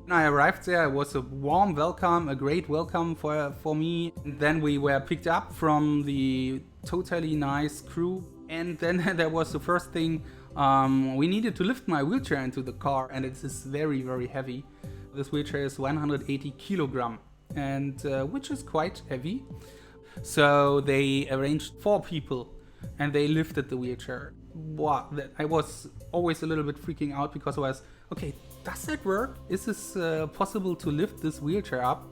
When I arrived there, it was a warm welcome, a great welcome for me. And then we were picked up from the totally nice crew. And then there was the first thing, we needed to lift my wheelchair into the car, and it is very, very heavy. This wheelchair is 180 kilogram, and which is quite heavy. So they arranged 4 people, and they lifted the wheelchair. Wow, I was always a little bit freaking out because I was, okay, does that work? Is this possible to lift this wheelchair up?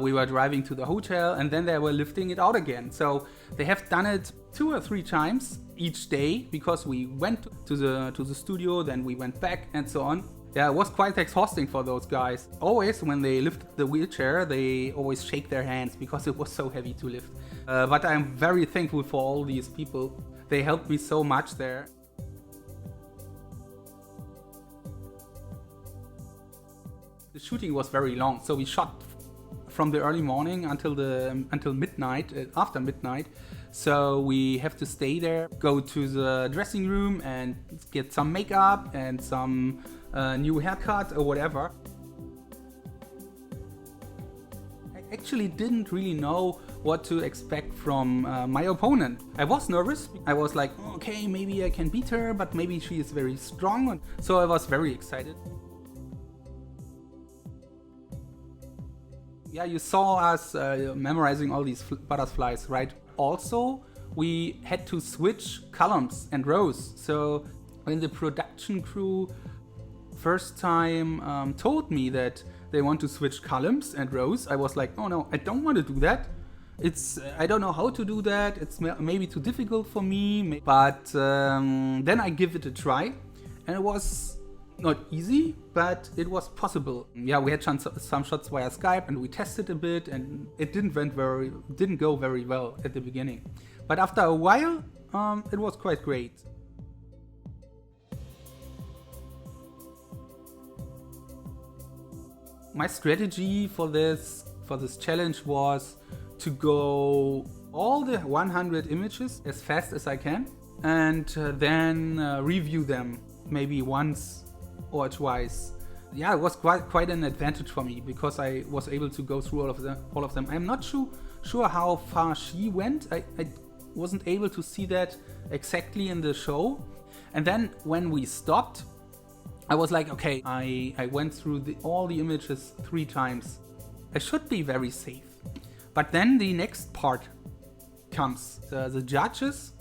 We were driving to the hotel, and then they were lifting it out again. So they have done it 2 or 3 times each day, because we went to the studio, then we went back, and so on. Yeah, it was quite exhausting for those guys. Always when they lift the wheelchair, they always shake their hands because it was so heavy to lift. But I'm very thankful for all these people. They helped me so much there. The shooting was very long, so we shot from the early morning until midnight, after midnight. So we have to stay there, go to the dressing room and get some makeup and some new haircut or whatever. I actually didn't really know what to expect from my opponent. I was nervous. I was like, okay, maybe I can beat her, but maybe she is very strong. So I was very excited. Yeah, you saw us memorizing all these butterflies, right? Also, we had to switch columns and rows. So when the production crew first time told me that they want to switch columns and rows, I was like, oh no, I don't want to do that. I don't know how to do that. It's maybe too difficult for me. But then I give it a try, and it was not easy, but it was possible. Yeah, we had some shots via Skype, and we tested a bit, and it didn't go very well at the beginning. But after a while, it was quite great. My strategy for this challenge was to go all the 100 images as fast as I can, and then review them maybe once or twice. Yeah, it was quite an advantage for me because I was able to go through all of them. I'm not sure how far she went. I wasn't able to see that exactly in the show. And then when we stopped, I was like, okay, I went through all the images 3 times. I should be very safe. But then the next part comes. The judges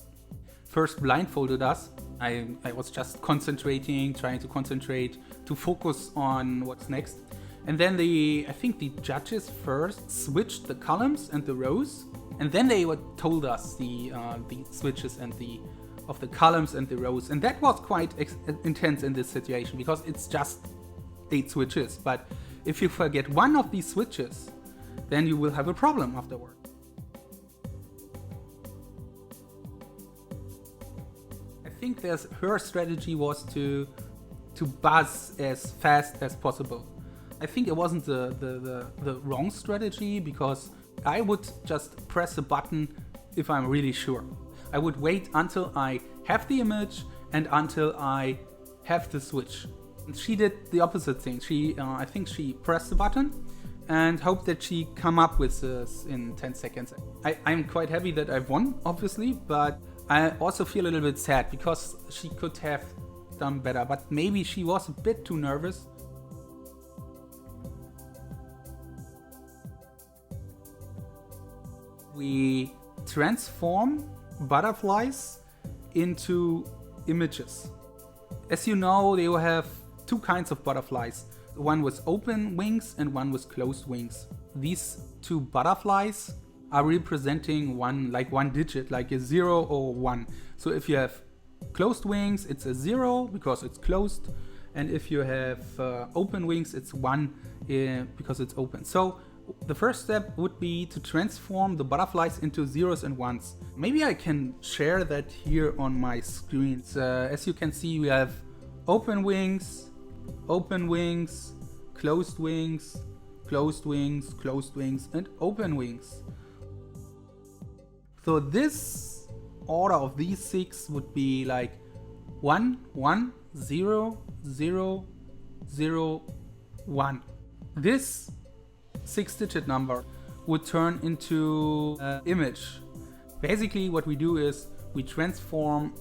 first blindfolded us. I was just trying to concentrate, to focus on what's next. And then I think the judges first switched the columns and the rows, and then they told us the switches and of the columns and the rows. And that was quite intense in this situation, because it's just 8 switches. But if you forget one of these switches, then you will have a problem afterward. I think her strategy was to buzz as fast as possible. I think it wasn't the wrong strategy, because I would just press a button if I'm really sure. I would wait until I have the image and until I have the switch. And she did the opposite thing. I think she pressed the button and hoped that she come up with this in 10 seconds. I'm quite happy that I've won, obviously, but I also feel a little bit sad because she could have done better, but maybe she was a bit too nervous. We transform butterflies into images. As you know, they will have 2 kinds of butterflies. One with open wings and one with closed wings. These 2 butterflies are representing one digit, like a 0 or 1. So if you have closed wings, it's a 0 because it's closed, and if you have open wings, it's 1 because it's open. So the first step would be to transform the butterflies into 0s and 1s. Maybe I can share that here on my screen. As you can see, we have open wings, closed wings, closed wings, closed wings, and open wings. So this order of these 6 would be like 1, 1, 0, 0, 0, 1. this 6-digit number would turn into an image. Basically what we do is we transform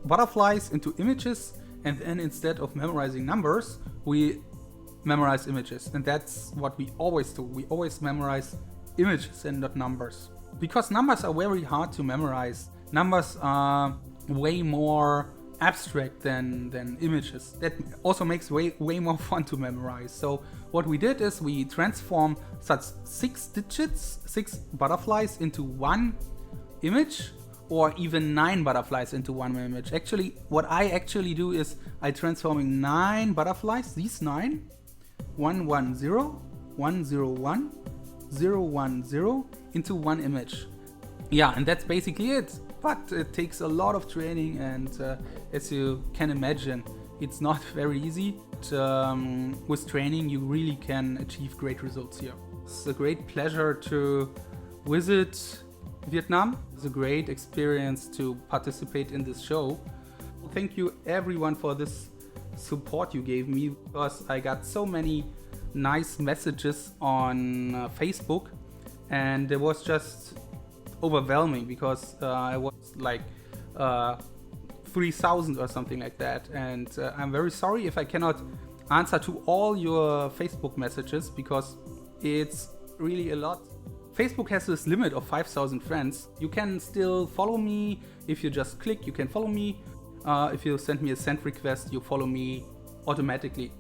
butterflies into images, and then instead of memorizing numbers, we memorize images. And that's what we always do. We always memorize images and not numbers. Because numbers are very hard to memorize. Numbers are way more abstract than images. That also makes way more fun to memorize. So what we did is we transform such 6 digits, 6 butterflies into one image, or even 9 butterflies into one image. Actually, what I actually do is I transforming 9 butterflies, these 9, 110, 101, 010 into one image. Yeah, and that's basically it. But it takes a lot of training, and as you can imagine, it's not very easy. But, with training, you really can achieve great results here. It's a great pleasure to visit Vietnam. It's a great experience to participate in this show. Thank you everyone for this support you gave me, because I got so many nice messages on Facebook, and it was just overwhelming, because I was like 3,000 or something like that, and I'm very sorry if I cannot answer to all your Facebook messages, because it's really a lot. Facebook has this limit of 5,000 friends. You can still follow me. If you just click, you can follow me. If you send me a send request, you follow me automatically.